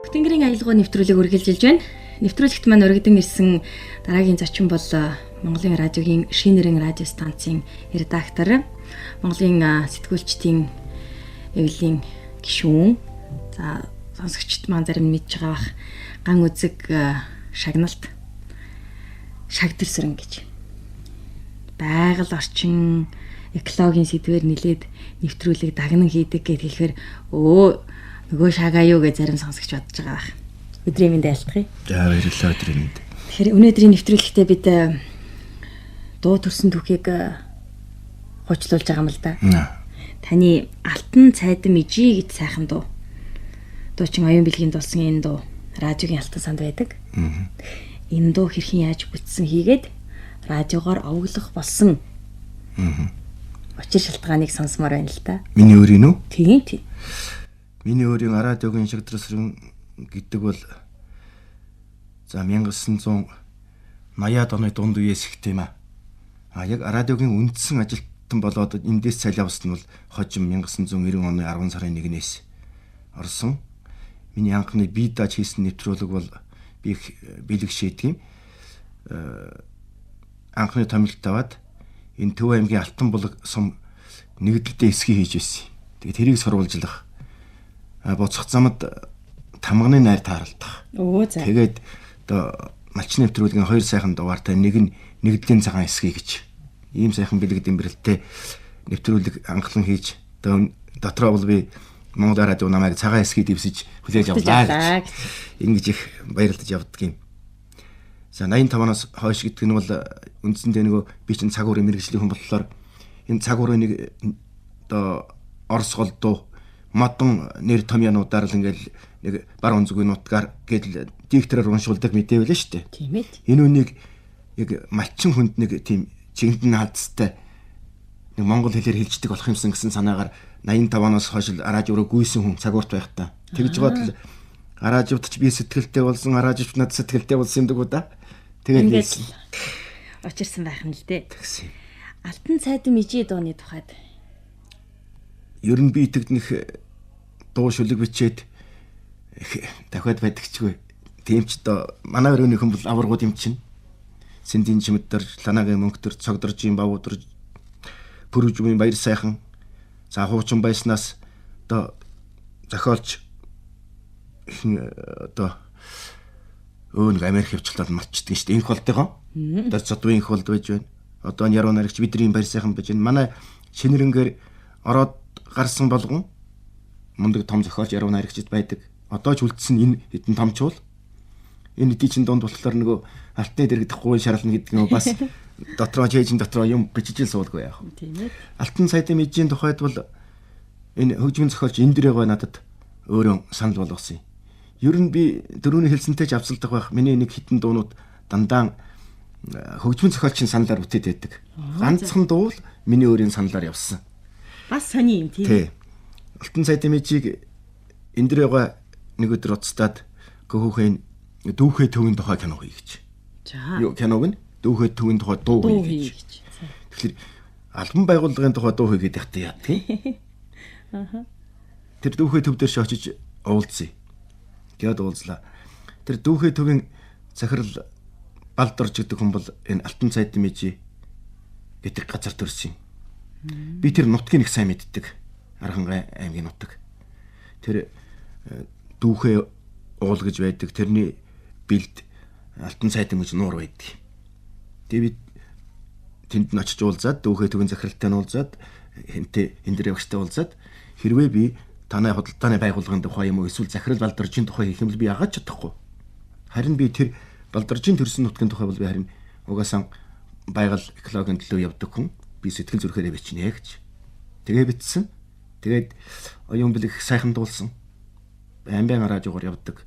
Бүтэнгэрийн аялгаа нэвтрүүлэг үргэлжилж байна. Нэвтрүүлэгт маань өргөдөн ирсэн дараагийн зочин бол Монголын радиогийн Шинэрэн радио станцын редактор, Монголын сэтгүүлчдийн эвлийн гишүүн. За сонсогчд маань зарим нь мэдж байгаа бах ган үзэг шагналт шагдэрсэрэн гэж. Байгаль орчин экологийн сэдвээр нэлээд нэвтрүүлэг дагнан хийдэг гэж хэлэхээр нөгөө шагаа юу гэж зарим сонсогч бодож байгаа бах. Өдрийн мэнд айлтгая. За баярлалаа өдрийн мэнд. Тэгэхээр өнөөдрийн нэвтрүүлэгтээ бид дуу төрсөн түүхийг хойчлуулж байгаа юм л да. Таны Алтан цайдан мижи гэж сайхан дуу. Дуучин оюун бэлгийн дулсан энэ дуу радиогийн алтан санд байдаг. Энэ дуу хэрхэн яаж бүтсэн хийгээд радиогоор овоглох болсон. Учир шалтгааныг сонсомоор байна л да. Миний өөрийн үү? Тийм. Миний өөрийн радиогийн шагдрасрын гэдэг бол за 1980-аад оны дунд үеэс их тийм аа. Яг радиогийн үндсэн ажилтан болоод эндээс цалин авсан нь бол хожим 1990 оны 10 сарын 1-ээс орсон. Миний анхны бие дааж хийсэн нэвтрүүлэг бол би их бэлэг шийдгийм. Анхны томилт аваад энэ Төв аймгийн Алтан булаг сум нэгдэлтэй эсхий хийж байсан. Тэгээд тэрийг сурвалжлах. Буцах замд тамганы найр тааралдах. За. Тэгээд одоо малчин нэвтрүүлгийн хоёр сайхан дугаартай нэг нь нэгдлийн цагаан эсхий гэж. Ийм сайхан бэлэг дэмбэрэлтэй нэвтрүүлэг анхлан хийж дотроо бол би Монгол радио намайг цагаан эсхий дэвсэж хүлээж авлаа гэж. Ингэж их баярлаж явдаг юм. За 85-аас хойш гэдэг нь бол үндсэндээ нөгөө би чинь цаг уурын мэргэжлийн хүн болохоор энэ цаг уурын нэг одоо орос гол дуу модон нэр томьёонуудаар л ингээл нэг бар онцгүй нутгаар гэдэл диктороор уншуулдаг мэдээвэлээ шүү дээ. Тийм ээ. Энэ үнийг яг малчин хүнд нэг тийм чигэнтэн хаалттай нэг монгол хэлээр хэлждэг болох юмсан гэсэн санаагаар 85-аас хойш радиороо гүйсэн хүн цагуурт байх та. Тэгж бодол радиовт ч би сэтгэлтэй болсон, радиовт над сэтгэлтэй болсон юм даа. Тэгээд хэлсэн. Очирсан байх нь л дээ. Алтан цайдан мижи дууны тухайд ер нь би итгэднэх дуу шүлэг бичээд дахиад байдагчгүй. Тийм ч доо манай өрөөний хүн бол аваргууд юм чинь. Сэндийн чимэдэр, ланагийн мөнгөдөр, цогдоржийн бавуудар, пүрүжмийн баяр сайхан. За хуучин байснаас одоо зохиолч одоо нэг Америк хвчлаад марчдаг шүү дээ. Инх болтойгоо. Одоо цодвын инх болд байж байна. Одоо нь яруу наригч бидний баяр сайхан байж байна. Манай Шинэрэнгээр ороод гарсан болгон мундаг том зохиолч яруу наригчд байдаг. Одоо ч үлдсэн энэ хэдэн томчул энэ хэдий чин донд болохоор нөгөө алтны дэрэгдэхгүй шарална гэдэг нь бас дотроо чэйжин дотроо юм бичижил суулгүй яах. Тийм ээ. Алтан цайдан мижийн тухайд бол энэ хөгжмийн зохиолч Эндрэгой надад өөрөө санал болгосон юм. Ер нь би дөрөвний хэлсэнтэй ч авсалдах байх. Миний нэг хитэн дуунууд дандаа хөгжмийн зохиолчийн саналаар бүтээд байдаг. Ганцхан дуу л миний өөрийн саналаар явсан. Бас сони юм тийм. Алтан цайдан мижийг Эндрэгой нэг өдөр уцтаад гөхөхийн дүүхээ төвийн тухай кино хий гэж. За. Юу киног нь дүүхээ төвийн тухай дуу хий гэж. Тэгэхээр албан байгууллагын тухай дуу хий гэдэг яа тийм. Тэр дүүхээ төв дээр шоочиж уулзъя. Гэвд уулзлаа. Тэр дүүхээ төвийн захирал Балдорж гэдэг хүн бол энэ Алтан цайдан мижи гэдэг газар төрсөн юм. Би тэр нутгийг их сайн мэддэг. Архангай аймгийн нутаг. Тэр дүүхээ уул гэж байдаг. Тэрний бэлд Алтан цайдан мижи нуур байдаг. Тэгээ би тэнд нь очиж уулзаад дүүхээ төвийн захиралтай нь уулзаад энэ багштай уулзаад хэрвээ би танай худалдааны байгууллагын тухай юм уу эсвэл захирал Балдоржийн тухай хийх юм бол би яагаад чадахгүй. Харин би тэр Балдоржийн төрсөн нутгийн тухай бол би харин угаасаа байгаль экологийн төлөө явдаг хүн. Би сэтгэл зүрхээрээ бичнэ гэж. Тэгээ бичсэн. Тэгээд оюун бэлэг сайхан дуулсан. Амбайн радиогоор явдаг.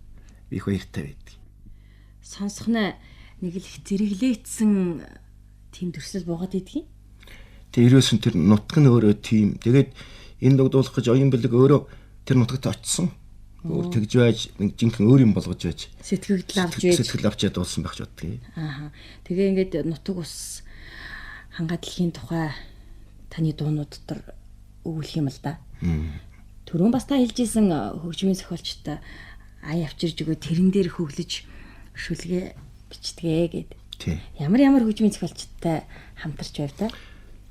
Би их баяртай байдаг. Сонсохно нэг л их зэрэглээдсэн тийм төрсөл буугаад идэх юм. Тэгээ ерөөсөн тэр нутаг нь өөрөө тийм. Тэгээд энэ дуулах гэж оюун бэлэг өөрөө тэр нутагт очсон. Өөр тэгж байж нэг жинхэнэ өөр юм болгож байж. Сэтгэл авчиад дуулсан байх ч боддгийг. Тэгээ ингээд нутаг ус хангалтлагын тухай таны дуунууд дотор өгүүлэх юм л да. Түрүүн бас та хэлжсэн хөгжмийн зохиолчтой ай авчирж өгөө тэрэн дээр хөглөж шүлгээ бичдэгэ гэд. Тий. Ямар хөгжмийн зохиолчтой хамтарч байв та?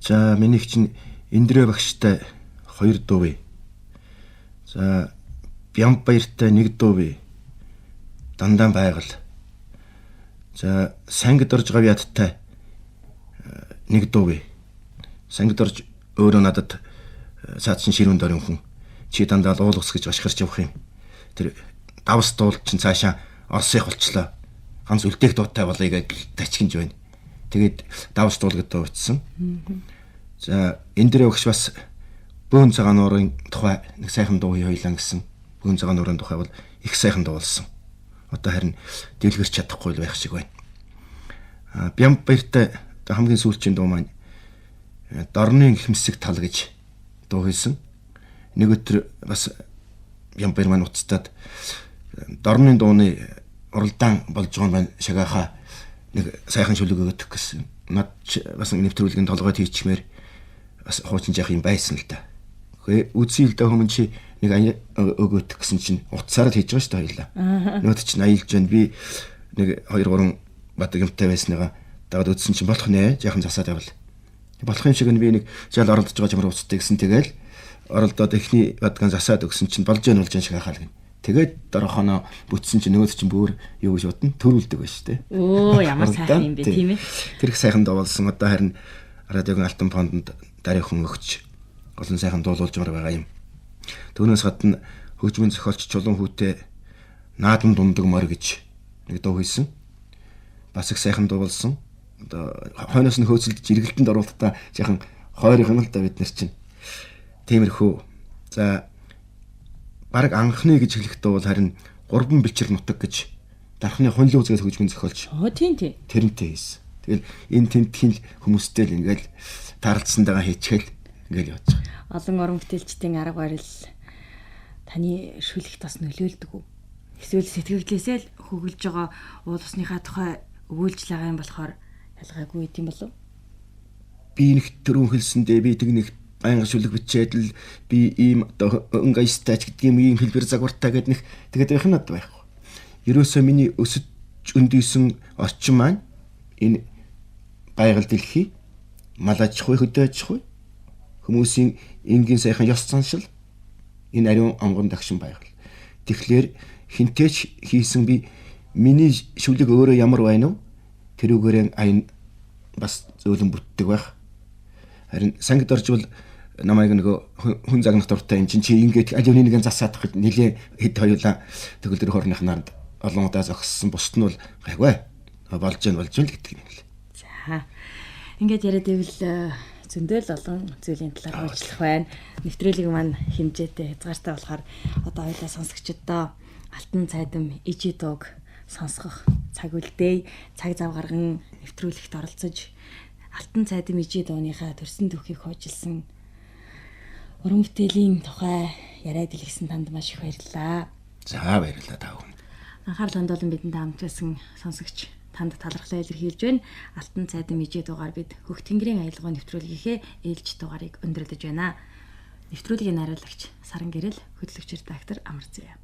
За минийх чинь Эндрэ багштай 2 дуу бий. За Бямбаяртай 1 дуу бий. Дандаа байгаль. За Сангид орж гав ядтай 1 дуу бий. Сангид орж өөрөө надад цаадсан ширүүн дөрөн хүн. Чи дандаа уулгас гэж ашгарч явах юм. Тэр давс дуул чинь цаашаа Оросыг болчлоо. Ганц үлдээх дуутай болъё гэж тачгинж байна. Тэгээд давс дуулгад уутсан. За Эндрэ багш бас Бөөн цагаан нуурын тухай нэг сайхан дуу хоёлаа гэсэн. Бөөн цагаан нуурын тухай бол их сайхан дуу болсон. Одоо харин дэлгэрч чадахгүй л байх шиг байна. Бямбаяртай хамгийн сүүлчийн дуу маань Дорны ихмсэг тал гэж дуу хийсэн. Нэг өдөр бас Бямбаяр маань уцтаад Дорны дууны уралдаан болж байгаа маань шагааха нэг сайхан шүлэг өгөх гэсэн. Над бас нэвтрүүлгийн толгойд хийчмээр бас хуучин жаах юм байсан л да. Гэхдээ үзүүлдэ хүмүүс чи нэг өгөөт гэсэн чинь утсаар л хийж байгаа шүү дээ хоёлаа. Нөт чинь аялж байна. Би нэг 2-3 бат юмтай байсныгаа дагаад үзсэн чинь болох нэ жаахан засаад явал. Болох юм шиг нь би нэг жаал оролдож байгаа чамар уцтай гэсэн тэгэл оролдоод эхний бадган засаад өгсөн чинь болж яана шиг хаалгана. Тэгээд дөрөхөнө бүтсэн чинь нөгөөд чинь бүр юу гэж бодно төрүүлдэг байж тээ. Оо ямар сайхан юм бэ тийм ээ. Тэр их сайхан дуулсан. Одоо харин радиогийн алтан фондод дараах хүн өгч олон сайхан дуулуулж байгаа юм. Түүнээс гадна хөгжмийн зохиолч Чулуун хүүтэй Наадам дундаг мор гэж нэг дуу хийсэн. Бас их сайхан дуулсан. Одоо хойноос нь хөөцөлдөж эргэлтэнд оруулахдаа яхан хойрох юм л да бид нар чинь. Тиймэрхүү. За бараг анхны гэж хэлэхдээ бол харин 3 бичир нутаг гэж дархны хонлын үзгээд хөгжмийн зохиолч. Тийм. Тэрнтэй хийсэн. Тэгэл энэ тентхийн хүмүүстэй л ингээл таарлцсандаага хийчихэл ингээл явж байгаа. Олон уран бүтээлчдийн арга барил таны шүлэгт бас нөлөөлдөг үү? Эсвэл сэтгэгдлээсээ л хөглөж байгаа уул усныхаа тухай өгүүлж байгаа юм болохоор ялгаагүй юм болов? Би нэг төрөн хэлсэндээ би тэг нэг байнга шүлэг бичээд л би ийм одоо өнгөйстач гэдэг юм хэлбэр загвартай гэдэг нэг тэгээд байх нь надад байхгүй. Ерөөсөө миний өсөж өндийсэн орчин маань энэ байгаль дэлхий мал аж ахуй хөдөө аж ахуй хүмүүсийн энгийн сайхан ёс заншил энэ ариун онгон дагшин байгаль. Тэгэхээр хинтээч хийсэн би миний шүлэг өөрөө ямар байна вэ? Тэрүүгээрээ айн бас зөөлөн бүтдэг байх. Харин сангид оржвол намайг нөгөө хүн загнах дуртай юм чинь чи ингээд аль өний нэгэн засаадах гэж нилээ хэд хоёулаа тэгвэл тэр хорных наранд олон удаа зогссон бусд нь бол гайгүй болж гэн л гэдэг юм л. За ингээд яриад ивэл зөндөл олон зүйлийн талаар хурцлах байна. Нэвтрүүлэг маань хэмжээтэй хязгаартай болохоор одоо хоёулаа сонсогчдоо алтан цайдам ижи дууг сонсгох цаг үлдээ. Цаг зав гарган нэвтрүүлэгт оролцож алтан цайдам ижи дууныхаа төрсөн түүхийг хойжилсан уран бүтээлийн тухай яриад илгэсэн танд маш их баярлалаа. За баярлалаа та бүхэнд. Анхаарал хандуулан бидэнд хамт байсан сонсогч танд талархлаа илэрхийлж байна. Алтан цайдам ижи дуугаар бид Хөх тэнгэрийн аялгаа нэвтрүүлгийнхээ ээлж дугаарыг өндөрлөж байна. Нэвтрүүлгийн найруулагч Саран Гэрэл, хөтлөгч редактор Амар Зэя.